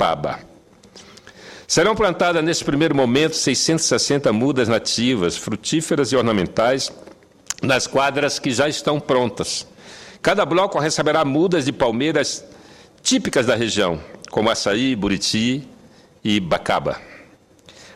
Macapaba. Serão plantadas, nesse primeiro momento, 660 mudas nativas, frutíferas e ornamentais, nas quadras que já estão prontas. Cada bloco receberá mudas de palmeiras típicas da região, como açaí, buriti e bacaba.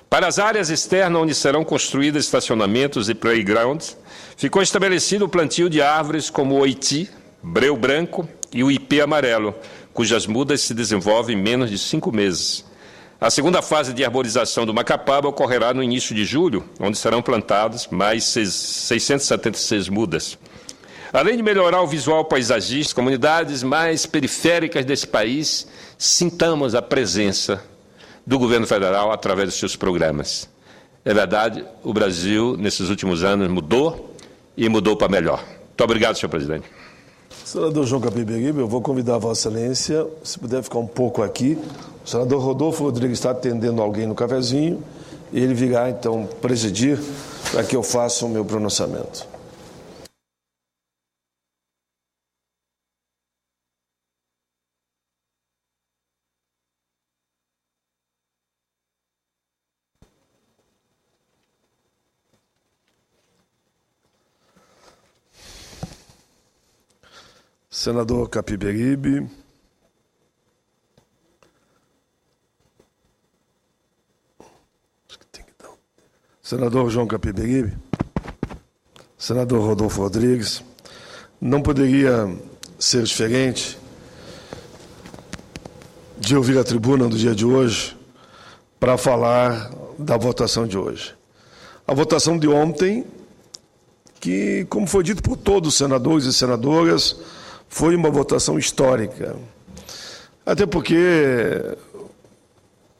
Para as áreas externas, onde serão construídos estacionamentos e playgrounds, ficou estabelecido o plantio de árvores como o oiti, breu branco e o ipê amarelo, cujas mudas se desenvolvem em menos de 5 meses. A segunda fase de arborização do Macapaba ocorrerá no início de julho, onde serão plantadas mais 676 mudas. Além de melhorar o visual paisagístico, comunidades mais periféricas desse país, sintamos a presença do governo federal através dos seus programas. É verdade, o Brasil, nesses últimos anos, mudou e mudou para melhor. Muito obrigado, senhor presidente. Senador João Capiberibe, eu vou convidar a Vossa Excelência, se puder ficar um pouco aqui. O senador Rodolfo Rodrigues está atendendo alguém no cafezinho e ele virá, então, presidir para que eu faça o meu pronunciamento. Senador Capiberibe. Senador João Capiberibe. Senador Rodolfo Rodrigues. Não poderia ser diferente de ouvir a tribuna do dia de hoje para falar da votação de hoje. A votação de ontem, que, como foi dito por todos os senadores e senadoras, foi uma votação histórica. Até porque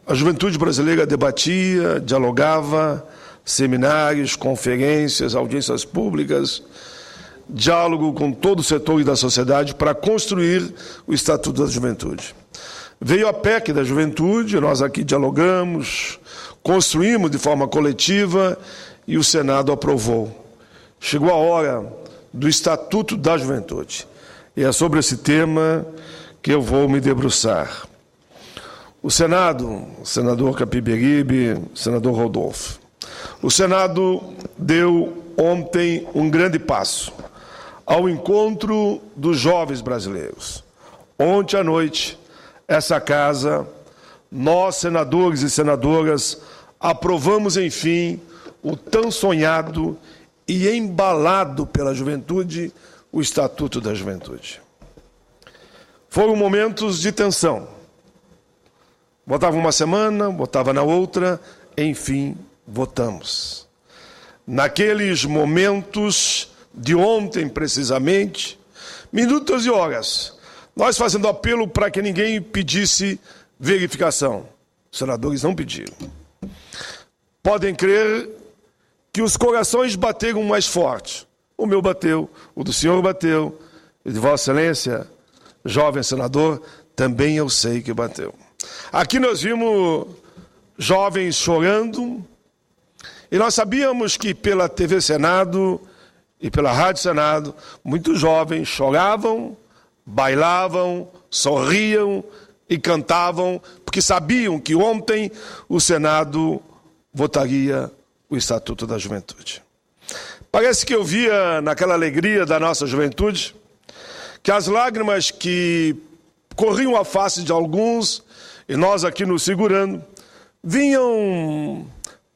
a juventude brasileira debatia, dialogava, seminários, conferências, audiências públicas, diálogo com todo o setor da sociedade para construir o Estatuto da Juventude. Veio a PEC da Juventude, nós aqui dialogamos, construímos de forma coletiva e o Senado aprovou. Chegou a hora do Estatuto da Juventude. E é sobre esse tema que eu vou me debruçar. O Senado, senador Capiberibe, senador Rodolfo, o Senado deu ontem um grande passo ao encontro dos jovens brasileiros. Ontem à noite, essa casa, nós, senadores e senadoras, aprovamos, enfim, o tão sonhado e embalado pela juventude, o Estatuto da Juventude. Foram momentos de tensão. Votava uma semana, votava na outra, enfim, votamos. Naqueles momentos de ontem, precisamente, minutos e horas, nós fazendo apelo para que ninguém pedisse verificação. Os senadores não pediram. Podem crer que os corações bateram mais forte. O meu bateu, o do senhor bateu, e de Vossa Excelência, jovem senador, também eu sei que bateu. Aqui nós vimos jovens chorando, e nós sabíamos que pela TV Senado e pela Rádio Senado, muitos jovens choravam, bailavam, sorriam e cantavam, porque sabiam que ontem o Senado votaria o Estatuto da Juventude. Parece que eu via naquela alegria da nossa juventude que as lágrimas que corriam a face de alguns, e nós aqui nos segurando, vinham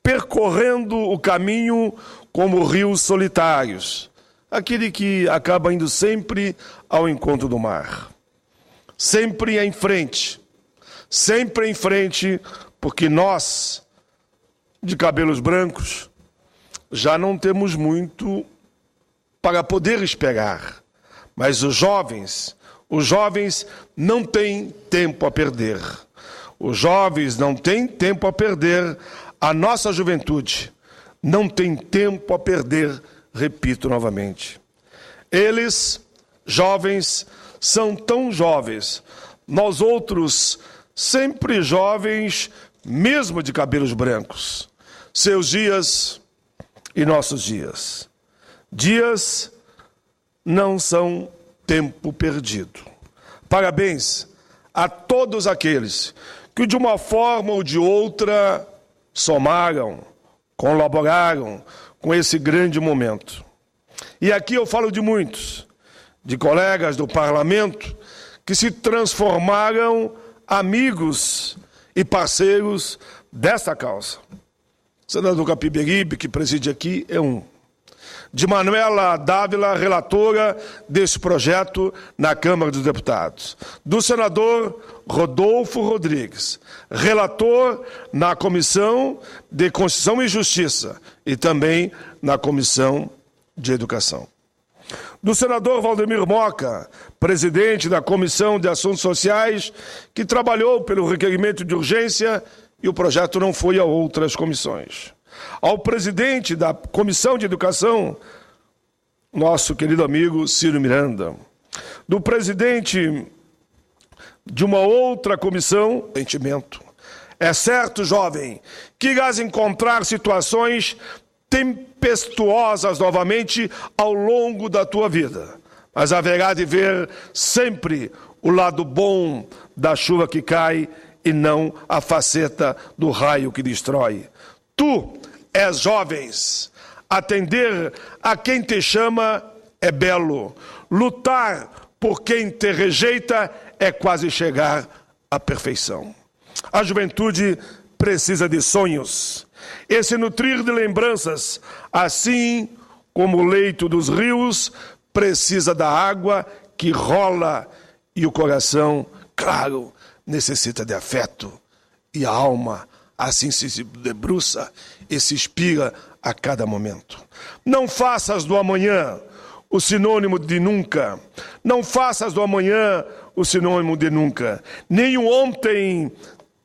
percorrendo o caminho como rios solitários, aquele que acaba indo sempre ao encontro do mar. Sempre em frente, porque nós, de cabelos brancos, já não temos muito para poder esperar. Mas os jovens não têm tempo a perder. Os jovens não têm tempo a perder. A nossa juventude não tem tempo a perder, repito novamente. Eles, jovens, são tão jovens. Nós outros, sempre jovens, mesmo de cabelos brancos. Seus dias e nossos dias. Dias não são tempo perdido. Parabéns a todos aqueles que de uma forma ou de outra somaram, colaboraram com esse grande momento. E aqui eu falo de muitos, de colegas do parlamento que se transformaram amigos e parceiros desta causa. O senador Capiberibe, que preside aqui, é um. De Manuela Dávila, relatora desse projeto na Câmara dos Deputados. Do senador Rodolfo Rodrigues, relator na Comissão de Constituição e Justiça e também na Comissão de Educação. Do senador Valdemir Moca, presidente da Comissão de Assuntos Sociais, que trabalhou pelo requerimento de urgência e o projeto não foi a outras comissões. Ao presidente da Comissão de Educação, nosso querido amigo Ciro Miranda. Do presidente de uma outra comissão, sentimento. É certo, jovem, que irás encontrar situações tempestuosas novamente ao longo da tua vida, mas haverá de ver sempre o lado bom da chuva que cai e não a faceta do raio que destrói. Tu és jovens, atender a quem te chama é belo, lutar por quem te rejeita é quase chegar à perfeição. A juventude precisa de sonhos, esse nutrir de lembranças, assim como o leito dos rios precisa da água que rola e o coração, claro, necessita de afeto e a alma assim se debruça e se inspira a cada momento. Não faças do amanhã o sinônimo de nunca. Não faças do amanhã o sinônimo de nunca. Nem o ontem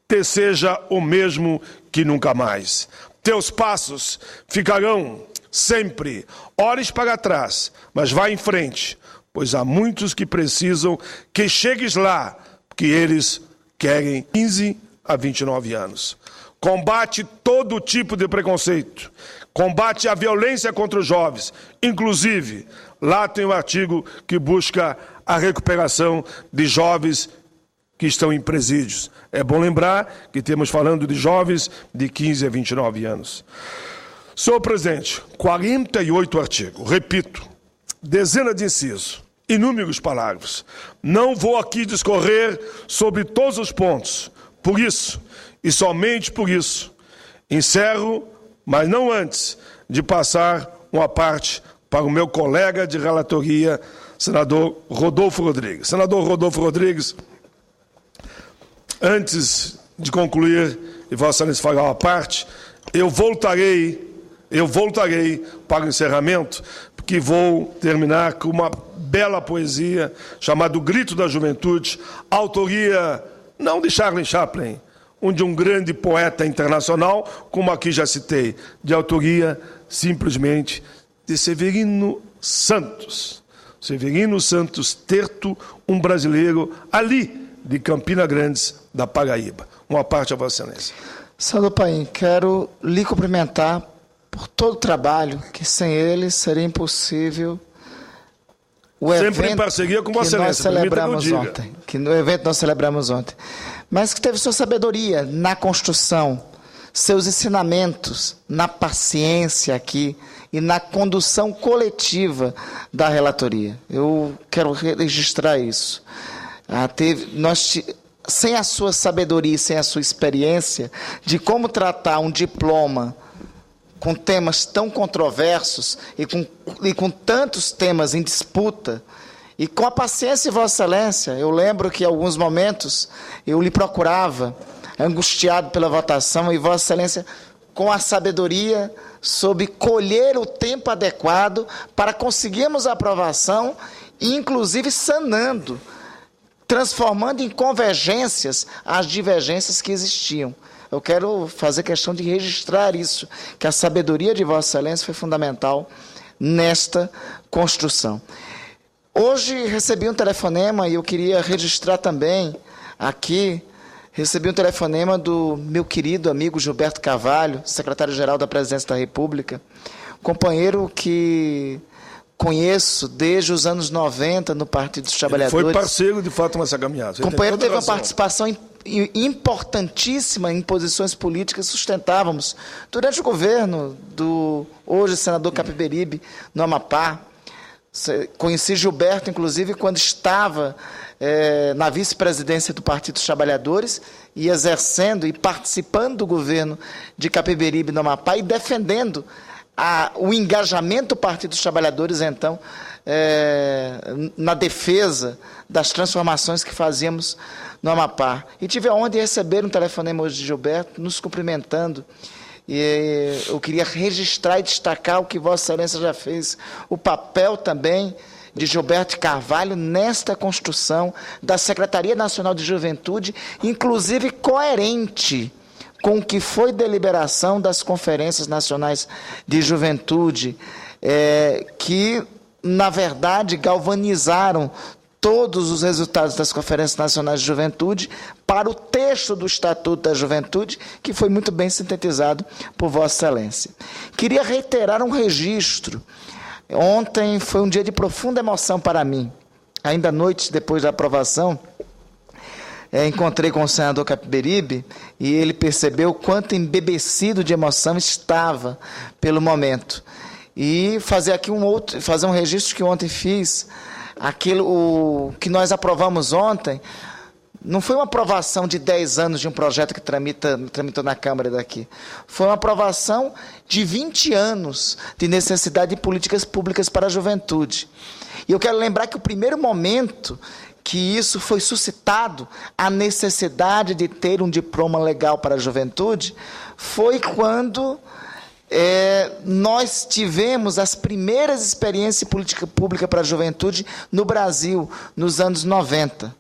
te seja o mesmo que nunca mais. Teus passos ficarão sempre, olhes para trás, mas vá em frente, pois há muitos que precisam que chegues lá, porque eles querem 15 a 29 anos. Combate todo tipo de preconceito, combate a violência contra os jovens, inclusive, lá tem um artigo que busca a recuperação de jovens que estão em presídios. É bom lembrar que estamos falando de jovens de 15 a 29 anos. Senhor presidente, 48 artigos, repito, dezenas de incisos, inúmeros parágrafos. Não vou aqui discorrer sobre todos os pontos. Por isso, e somente por isso, encerro, mas não antes de passar uma parte para o meu colega de relatoria, senador Rodolfo Rodrigues. Senador Rodolfo Rodrigues, antes de concluir e Vossa Excelência falar uma parte, eu voltarei para o encerramento, porque vou terminar com uma bela poesia chamada O Grito da Juventude, autoria não de Charles Chaplin, de um grande poeta internacional, como aqui já citei, de autoria simplesmente de Severino Santos. Severino Santos Terto, um brasileiro ali de Campina Grande, da Paraíba. Uma parte a Vossa Excelência. Senador Paim, quero lhe cumprimentar por todo o trabalho, que sem ele seria impossível o sempre em parceria com Vossa Excelência, que no evento nós celebramos ontem, mas que teve sua sabedoria na construção, seus ensinamentos na paciência aqui e na condução coletiva da relatoria. Eu quero registrar isso. Sem a sua sabedoria e sem a sua experiência de como tratar um diploma com temas tão controversos e com tantos temas em disputa, e com a paciência de Vossa Excelência, eu lembro que em alguns momentos eu lhe procurava, angustiado pela votação, e Vossa Excelência, com a sabedoria, soube colher o tempo adequado para conseguirmos a aprovação, e inclusive sanando, transformando em convergências as divergências que existiam. Eu quero fazer questão de registrar isso, que a sabedoria de Vossa Excelência foi fundamental nesta construção. Hoje recebi um telefonema, e eu queria registrar também aqui, recebi um telefonema do meu querido amigo Gilberto Carvalho, secretário-geral da Presidência da República, companheiro que conheço desde os anos 90 no Partido dos Trabalhadores. Foi parceiro, de fato, nessa caminhada. O companheiro teve uma participação importantíssima em posições políticas sustentávamos durante o governo do hoje senador Capiberibe, no Amapá. Conheci Gilberto, inclusive, quando estava na vice-presidência do Partido dos Trabalhadores e exercendo e participando do governo de Capiberibe, no Amapá, e defendendo o engajamento do Partido dos Trabalhadores, então, na defesa das transformações que fazíamos no Amapá. E tive a honra de receber um telefonema hoje de Gilberto, nos cumprimentando. E eu queria registrar e destacar o que Vossa Excelência já fez, o papel também de Gilberto Carvalho nesta construção da Secretaria Nacional de Juventude, inclusive coerente com o que foi deliberação das Conferências Nacionais de Juventude, que, na verdade, galvanizaram todos os resultados das Conferências Nacionais de Juventude para o texto do Estatuto da Juventude, que foi muito bem sintetizado por Vossa Excelência. Queria reiterar um registro. Ontem foi um dia de profunda emoção para mim. Ainda à noite, depois da aprovação, encontrei com o senador Capiberibe e ele percebeu quanto embebecido de emoção estava pelo momento. E fazer um registro que ontem fiz. Aquilo que nós aprovamos ontem não foi uma aprovação de 10 anos de um projeto que tramitou na Câmara daqui. Foi uma aprovação de 20 anos de necessidade de políticas públicas para a juventude. E eu quero lembrar que o primeiro momento que isso foi suscitado, a necessidade de ter um diploma legal para a juventude, foi quando nós tivemos as primeiras experiências de política pública para a juventude no Brasil, nos anos 90.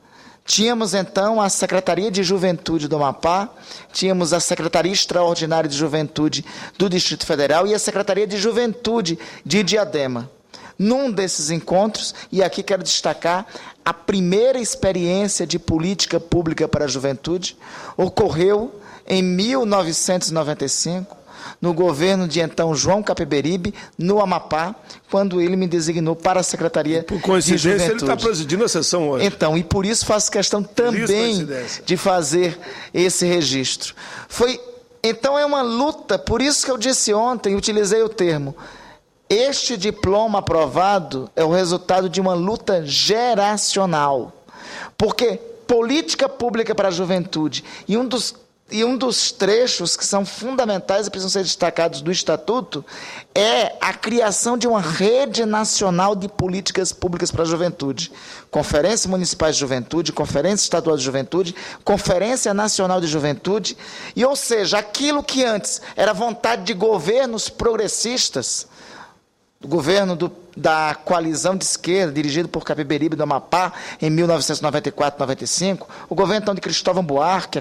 Tínhamos, então, a Secretaria de Juventude do Amapá, tínhamos a Secretaria Extraordinária de Juventude do Distrito Federal e a Secretaria de Juventude de Diadema. Num desses encontros, e aqui quero destacar, a primeira experiência de política pública para a juventude ocorreu em 1995, no governo de então João Capiberibe, no Amapá, quando ele me designou para a Secretaria de Juventude. Por coincidência, ele está presidindo a sessão hoje. Então, e por isso faço questão também de fazer esse registro. Então, é uma luta, por isso que eu disse ontem, utilizei o termo, este diploma aprovado é o resultado de uma luta geracional. Porque política pública para a juventude e um dos trechos que são fundamentais e precisam ser destacados do Estatuto é a criação de uma rede nacional de políticas públicas para a juventude. Conferências Municipais de Juventude, Conferência Estadual de Juventude, Conferência Nacional de Juventude, ou seja, aquilo que antes era vontade de governos progressistas, do governo da coalizão de esquerda, dirigido por Capiberibe do Amapá, em 1994-95, o governo então de Cristóvão Buarque,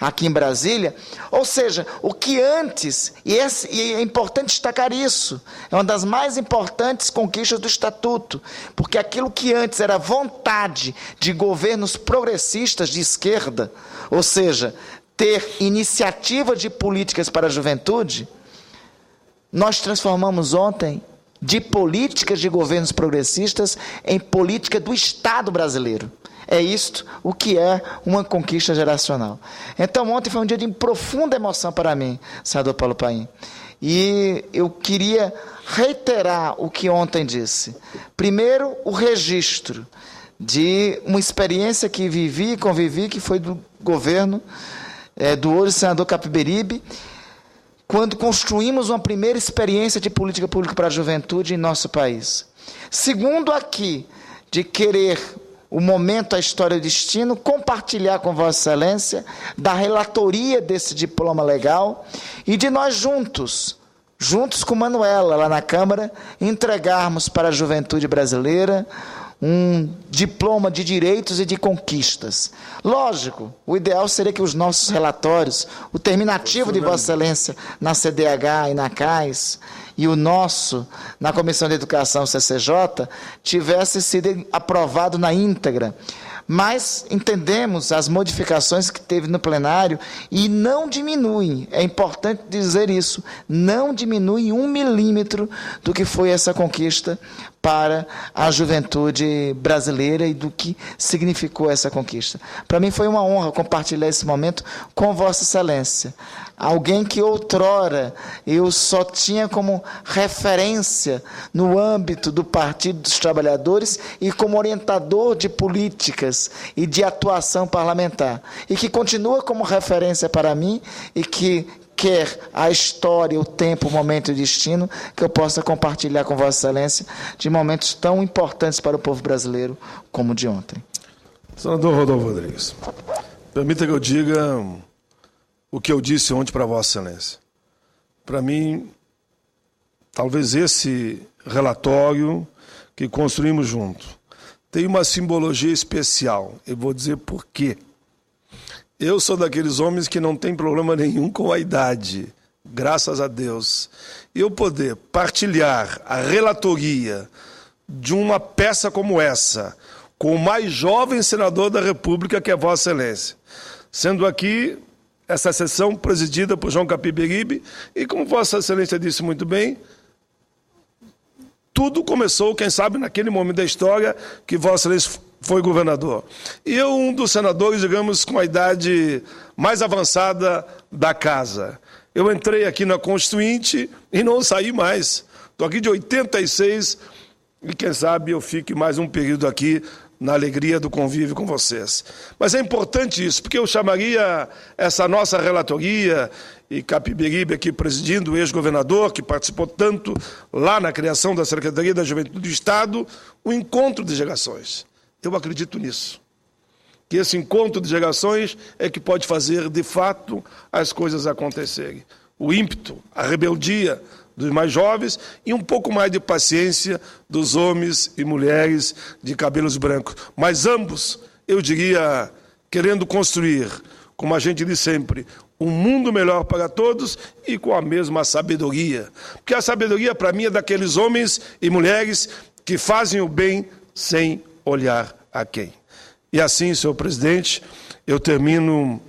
aqui em Brasília, ou seja, o que antes, e é importante destacar isso, é uma das mais importantes conquistas do Estatuto, porque aquilo que antes era vontade de governos progressistas de esquerda, ou seja, ter iniciativa de políticas para a juventude, nós transformamos ontem de políticas de governos progressistas em política do Estado brasileiro. É isto o que é uma conquista geracional. Então, ontem foi um dia de profunda emoção para mim, senador Paulo Paim. E eu queria reiterar o que ontem disse. Primeiro, o registro de uma experiência que vivi e convivi, que foi do governo do hoje senador Capiberibe, quando construímos uma primeira experiência de política pública para a juventude em nosso país. Segundo, aqui, de querer o momento, a história e o destino, compartilhar com Vossa Excelência da relatoria desse diploma legal e de nós juntos com Manuela, lá na Câmara, entregarmos para a juventude brasileira um diploma de direitos e de conquistas. Lógico, o ideal seria que os nossos relatórios, o terminativo de Vossa Excelência na CDH e na CAIS, e o nosso na Comissão de Educação CCJ, tivesse sido aprovado na íntegra. Mas entendemos as modificações que teve no plenário e não diminuem, é importante dizer isso, não diminui 1 milímetro do que foi essa conquista para a juventude brasileira e do que significou essa conquista. Para mim foi uma honra compartilhar esse momento com Vossa Excelência. Alguém que outrora eu só tinha como referência no âmbito do Partido dos Trabalhadores e como orientador de políticas e de atuação parlamentar. E que continua como referência para mim e que quer a história, o tempo, o momento e o destino, que eu possa compartilhar com Vossa Excelência de momentos tão importantes para o povo brasileiro como o de ontem. Senador Rodolfo Rodrigues, permita que eu diga o que eu disse ontem para Vossa Excelência. Para mim, talvez esse relatório que construímos junto tem uma simbologia especial. Eu vou dizer por quê. Eu sou daqueles homens que não tem problema nenhum com a idade, graças a Deus. Eu poder partilhar a relatoria de uma peça como essa com o mais jovem senador da República, que é Vossa Excelência, sendo aqui essa sessão presidida por João Capiberibe, e como Vossa Excelência disse muito bem, tudo começou, quem sabe, naquele momento da história que Vossa Excelência foi governador. E eu, um dos senadores, digamos, com a idade mais avançada da casa. Eu entrei aqui na Constituinte e não saí mais. Estou aqui de 86 e, quem sabe, eu fique mais um período aqui na alegria do convívio com vocês. Mas é importante isso, porque eu chamaria essa nossa relatoria, e Capiberibe aqui presidindo, o ex-governador, que participou tanto lá na criação da Secretaria da Juventude do Estado, o encontro de gerações. Eu acredito nisso. Que esse encontro de gerações é que pode fazer, de fato, as coisas acontecerem. O ímpeto, a rebeldia dos mais jovens e um pouco mais de paciência dos homens e mulheres de cabelos brancos. Mas ambos, eu diria, querendo construir, como a gente diz sempre, um mundo melhor para todos e com a mesma sabedoria. Porque a sabedoria, para mim, é daqueles homens e mulheres que fazem o bem sem olhar a quem. E assim, senhor presidente, eu termino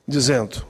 dizendo